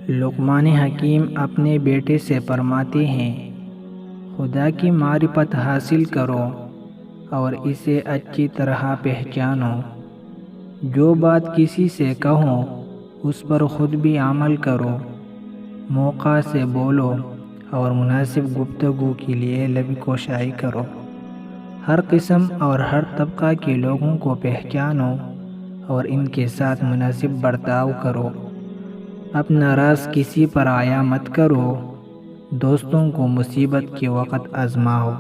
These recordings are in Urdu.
لقمان حکیم اپنے بیٹے سے فرماتے ہیں، خدا کی معرفت حاصل کرو اور اسے اچھی طرح پہچانو۔ جو بات کسی سے کہو اس پر خود بھی عمل کرو، موقع سے بولو اور مناسب گفتگو کے لیے لب کوشائی کرو۔ ہر قسم اور ہر طبقہ کے لوگوں کو پہچانو اور ان کے ساتھ مناسب برتاؤ کرو۔ اپنا راز کسی پر عیاں مت کرو۔ دوستوں کو مصیبت کے وقت آزماؤ۔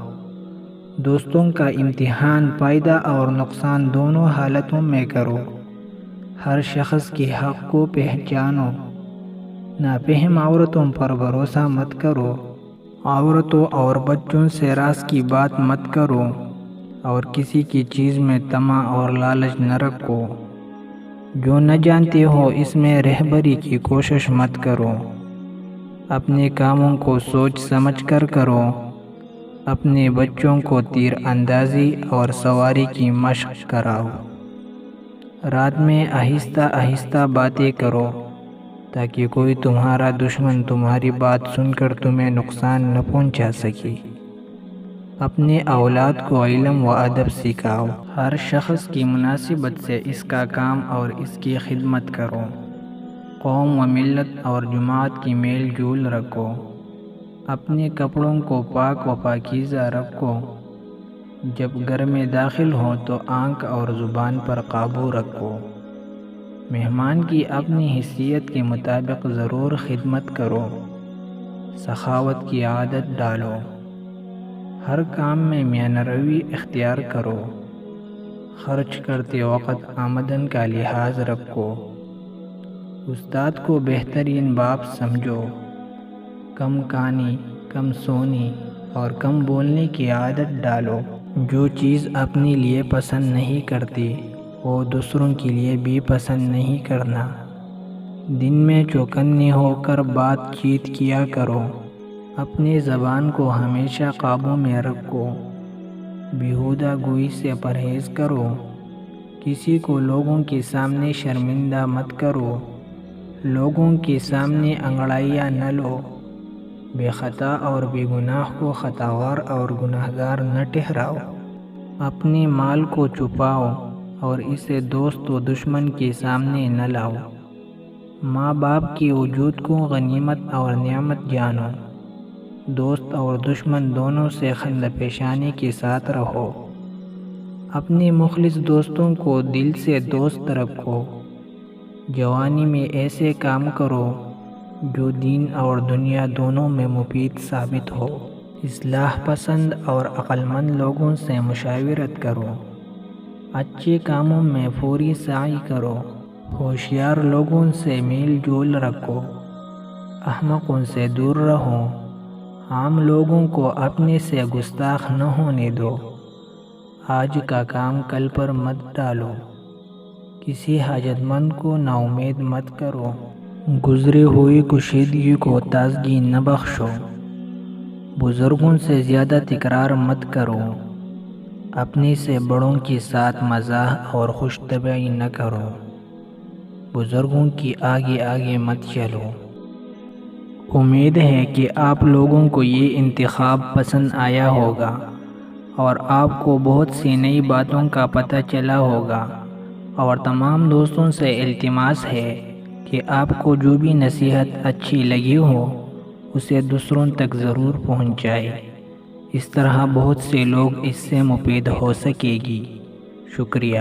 دوستوں کا امتحان فائدہ اور نقصان دونوں حالتوں میں کرو۔ ہر شخص کے حق کو پہچانو۔ ناپہم عورتوں پر بھروسہ مت کرو۔ عورتوں اور بچوں سے راز کی بات مت کرو اور کسی کی چیز میں طمع اور لالچ نہ رکھو۔ جو نہ جانتے ہو اس میں رہبری کی کوشش مت کرو۔ اپنے کاموں کو سوچ سمجھ کر کرو۔ اپنے بچوں کو تیر اندازی اور سواری کی مشق کراؤ۔ رات میں آہستہ آہستہ باتیں کرو تاکہ کوئی تمہارا دشمن تمہاری بات سن کر تمہیں نقصان نہ پہنچا سکے۔ اپنے اولاد کو علم و ادب سکھاؤ۔ ہر شخص کی مناسبت سے اس کا کام اور اس کی خدمت کرو۔ قوم و ملت اور جماعت کی میل جول رکھو۔ اپنے کپڑوں کو پاک و پاکیزہ رکھو۔ جب گھر میں داخل ہو تو آنکھ اور زبان پر قابو رکھو۔ مہمان کی اپنی حیثیت کے مطابق ضرور خدمت کرو۔ سخاوت کی عادت ڈالو۔ ہر کام میں میانہ روی اختیار کرو۔ خرچ کرتے وقت آمدن کا لحاظ رکھو۔ استاد کو بہترین باپ سمجھو۔ کم کہانی، کم سونی اور کم بولنے کی عادت ڈالو۔ جو چیز اپنے لیے پسند نہیں کرتی وہ دوسروں کے لیے بھی پسند نہیں کرنا۔ دن میں چوکنے ہو کر بات چیت کیا کرو۔ اپنی زبان کو ہمیشہ قابو میں رکھو۔ بیہودہ گوئی سے پرہیز کرو۔ کسی کو لوگوں کے سامنے شرمندہ مت کرو۔ لوگوں کے سامنے انگڑائیاں نہ لو۔ بے خطا اور بے گناہ کو خطاوار اور گناہگار نہ ٹھہراؤ۔ اپنے مال کو چھپاؤ اور اسے دوست و دشمن کے سامنے نہ لاؤ۔ ماں باپ کے وجود کو غنیمت اور نعمت جانو۔ دوست اور دشمن دونوں سے خند پیشانی کے ساتھ رہو۔ اپنے مخلص دوستوں کو دل سے دوست رکھو۔ جوانی میں ایسے کام کرو جو دین اور دنیا دونوں میں مفید ثابت ہو۔ اصلاح پسند اور عقل مند لوگوں سے مشاورت کرو۔ اچھے کاموں میں فوری سعی کرو۔ ہوشیار لوگوں سے میل جول رکھو۔ احمقوں سے دور رہو۔ عام لوگوں کو اپنے سے گستاخ نہ ہونے دو۔ آج کا کام کل پر مت ڈالو۔ کسی حاجت مند کو نا امید مت کرو۔ گزرے ہوئے کشیدگی کو تازگی نہ بخشو۔ بزرگوں سے زیادہ تکرار مت کرو۔ اپنے سے بڑوں کے ساتھ مزاح اور خوش طبعی نہ کرو۔ بزرگوں کی آگے آگے مت چلو۔ امید ہے کہ آپ لوگوں کو یہ انتخاب پسند آیا ہوگا اور آپ کو بہت سی نئی باتوں کا پتہ چلا ہوگا، اور تمام دوستوں سے التماس ہے کہ آپ کو جو بھی نصیحت اچھی لگی ہو اسے دوسروں تک ضرور پہنچائے۔ اس طرح بہت سے لوگ اس سے مفید ہو سکے گی۔ شکریہ۔